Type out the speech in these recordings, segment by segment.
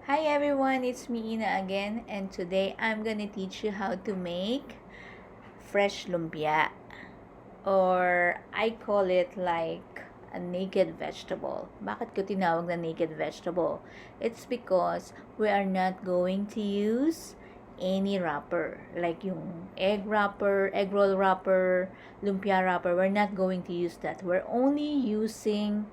Hi everyone, it's me Ina again, and today I'm gonna teach you how to make fresh lumpia, or I call it like a naked vegetable. Bakit ko tinawag na naked vegetable? It's because we are not going to use any wrapper, like yung egg wrapper, egg roll wrapper, lumpia wrapper. We're not going to use that. We're only using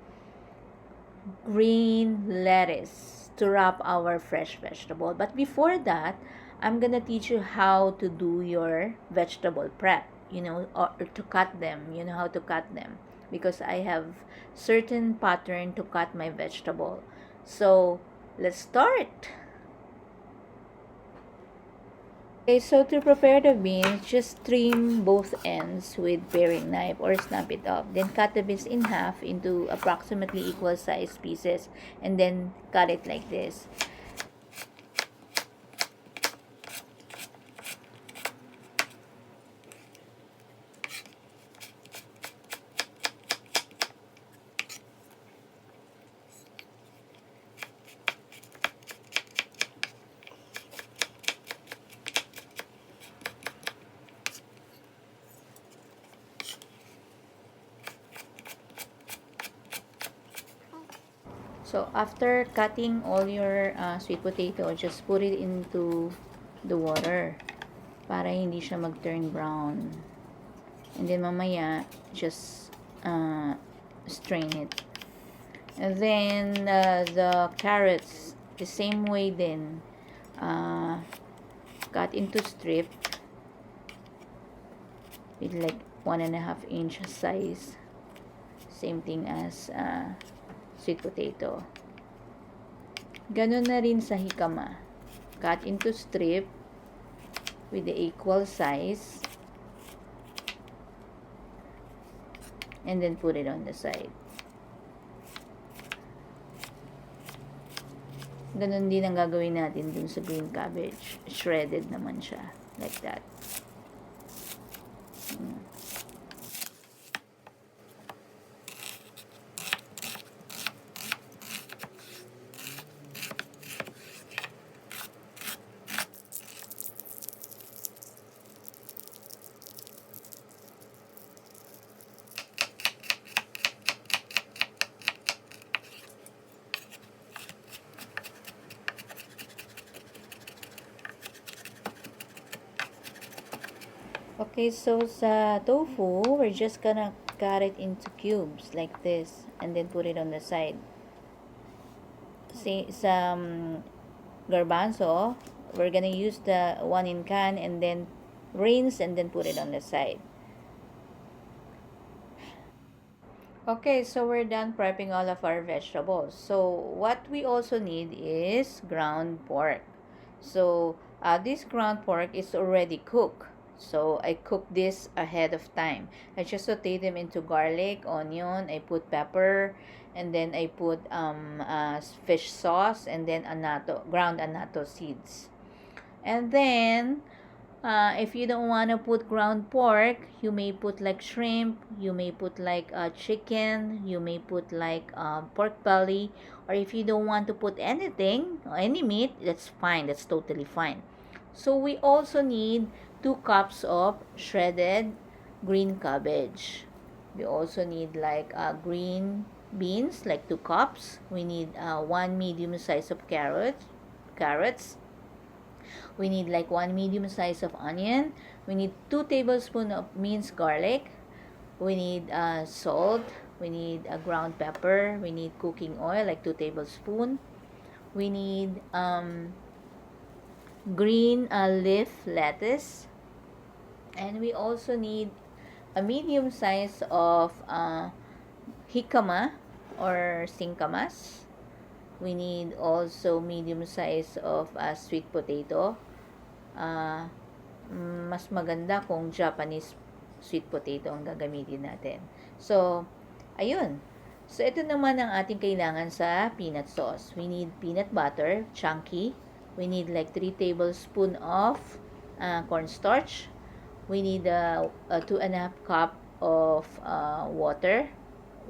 green lettuce to wrap our fresh vegetable. But before that, I'm gonna teach you how to do your vegetable prep, or to cut them. You know how to cut them because I have certain pattern to cut my vegetable. So let's start. Okay, so to prepare the beans, just trim both ends with paring knife or snap it off. Then cut the beans in half into approximately equal size pieces and then cut it like this. So after cutting all your sweet potato, just put it into the water para hindi siya mag-turn brown. And then mamaya, just strain it. And then the carrots, the same way then, cut into strip with like 1.5 inch size. Same thing as sweet potato. Ganun na rin sa hikama. Cut into strip with the equal size. And then put it on the side. Ganun din ang gagawin natin dun sa green cabbage. Shredded naman siya. Like that. Okay, so sa tofu, we're just gonna cut it into cubes like this and then put it on the side. See, some garbanzo, we're gonna use the one in can and then rinse and then put it on the side. Okay, so we're done prepping all of our vegetables. So what we also need is ground pork. So this ground pork is already cooked. So I cooked this ahead of time. I just saute them into garlic, onion, I put pepper, and then I put fish sauce, and then ground annatto seeds. And then if you don't want to put ground pork, you may put like shrimp, you may put like chicken, you may put like pork belly, or if you don't want to put anything, any meat, that's fine, that's totally fine. So we also need 2 cups of shredded green cabbage. We also need like green beans, like 2 cups. We need 1 medium size of carrots. We need like 1 medium size of onion. We need 2 tablespoons of minced garlic. We need salt. We need ground pepper. We need cooking oil, like 2 tablespoons. We need green leaf lettuce. And we also need a medium size of jicama or singkamas. We need also medium size of sweet potato. Mas maganda kung Japanese sweet potato ang gagamitin natin. So, ayun. So, ito naman ang ating kailangan sa peanut sauce. We need peanut butter, chunky. We need like 3 tablespoons of cornstarch. We need a 2.5 cup of water.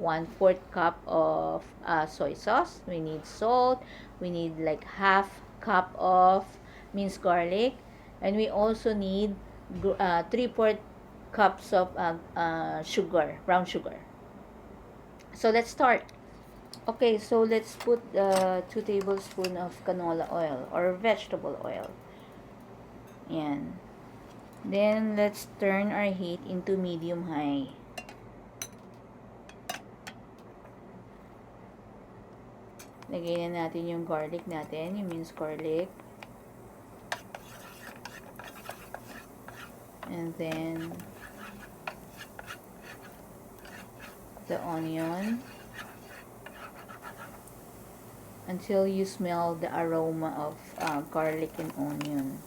1/4 cup of soy sauce. We need salt. we need like half cup of minced garlic, and we also need 3/4 cups of sugar, brown sugar. So let's start. Okay, so let's put 2 tablespoons of canola oil or vegetable oil. Yan. Then, let's turn our heat into medium-high. Lagay na natin yung garlic natin, yung minced garlic. And then, the onion. Until you smell the aroma of garlic and onion.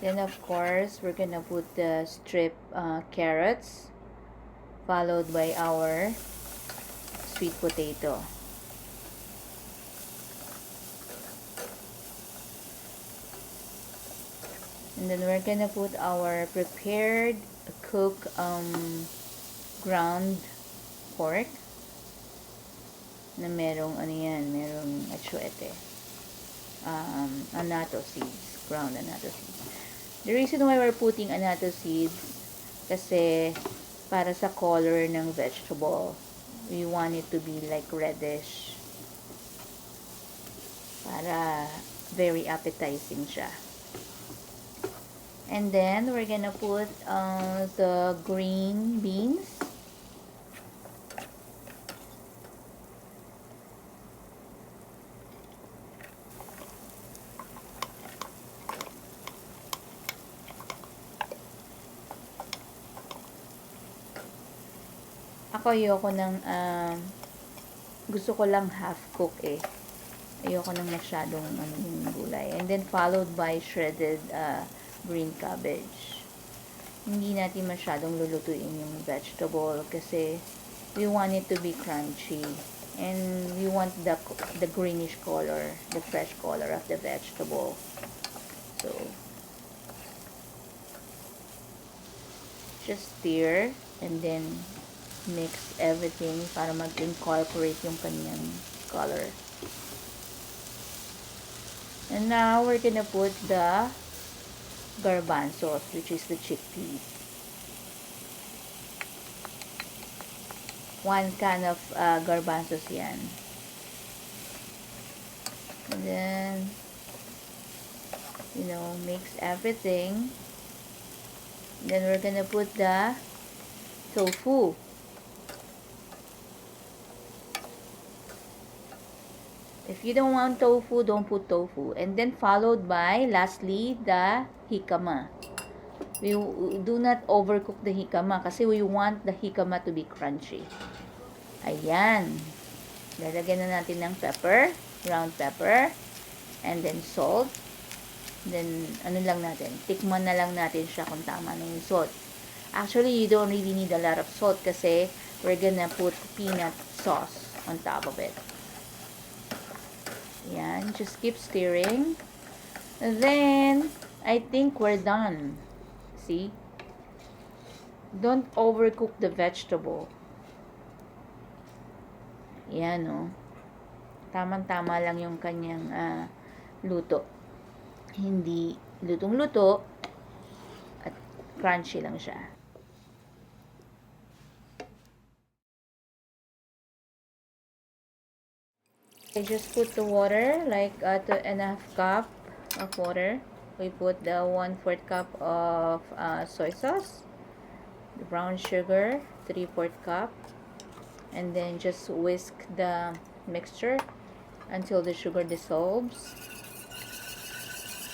Then, of course, we're gonna put the strip carrots, followed by our sweet potato. And then we're gonna put our prepared cooked ground pork na merong ano yan, merong atsuete, annatto seeds, ground annatto seeds. The reason why we're putting annatto seeds kasi para sa color ng vegetable, we want it to be like reddish para very appetizing siya. And then we're gonna put the green beans. Ako ayoko ng gusto ko lang half cook eh. Ayoko ng masyadong yung gulay. And then followed by shredded green cabbage. Hindi natin masyadong lulutuin yung vegetable kasi we want it to be crunchy. And we want the greenish color, the fresh color of the vegetable. So, just stir and then mix everything para mag-incorporate yung kanyang color. And now, we're gonna put the garbanzos, which is the chickpeas. 1 can of garbanzos yan. And then, mix everything. Then, we're gonna put the tofu. If you don't want tofu, don't put tofu. And then followed by, lastly, the jicama. We do not overcook the jicama kasi we want the jicama to be crunchy. Ayan. Lalagyan na natin ng pepper, ground pepper, and then salt. Then, ano lang natin, tikman na lang natin siya kung tama na yung salt. Actually, you don't really need a lot of salt kasi we're gonna put peanut sauce on top of it. Yan, just keep stirring. And then, I think we're done. See? Don't overcook the vegetable. Yan, no? Tamang-tama lang yung kanyang luto. Hindi lutong-luto at crunchy lang siya. I just put the water, like 2.5 cup of water. We put the 1/4 cup of soy sauce, the brown sugar, 3/4 cup, and then just whisk the mixture until the sugar dissolves.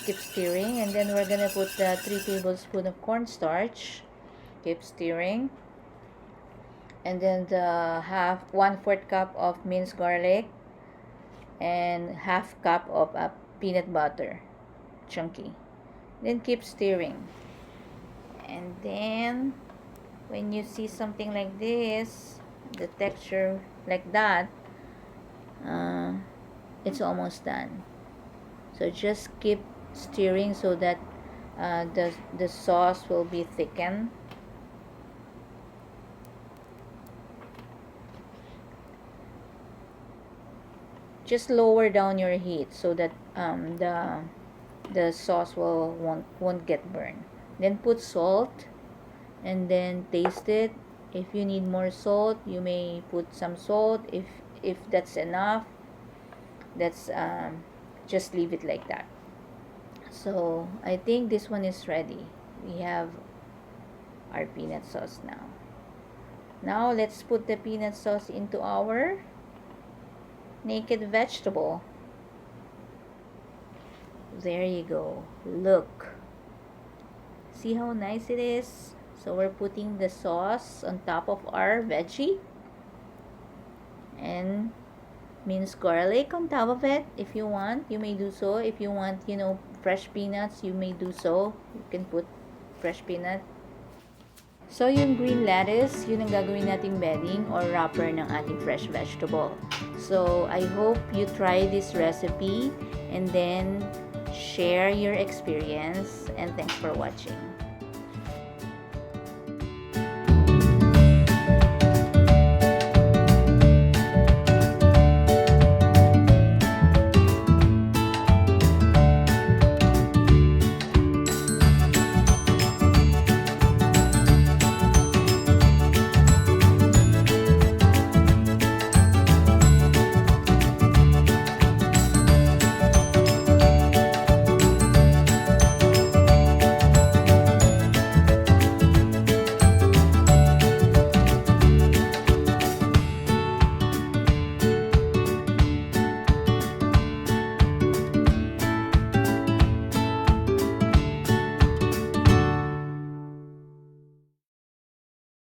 Keep stirring, and then we're gonna put the 3 tablespoons of cornstarch. Keep stirring, and then the 1/4 cup of minced garlic. And half cup of peanut butter, chunky. Then keep stirring. And then, when you see something like this, the texture like that, it's almost done. So just keep stirring so that the sauce will be thickened. just lower down your heat so that the sauce won't get burned. Then put salt and then taste it. If you need more salt, you may put some salt. If that's enough, that's just leave it like that. So I think this one is ready. We have our peanut sauce now. Now let's put the peanut sauce into our naked vegetable. There you go. Look. See how nice it is? So we're putting the sauce on top of our veggie and minced garlic on top of it. If you want, you may do so. If you want, fresh peanuts, you may do so. You can put fresh peanut. So yung green lettuce, yun ang gagawin nating bedding or wrapper ng ating fresh vegetable. So I hope you try this recipe and then share your experience, and thanks for watching.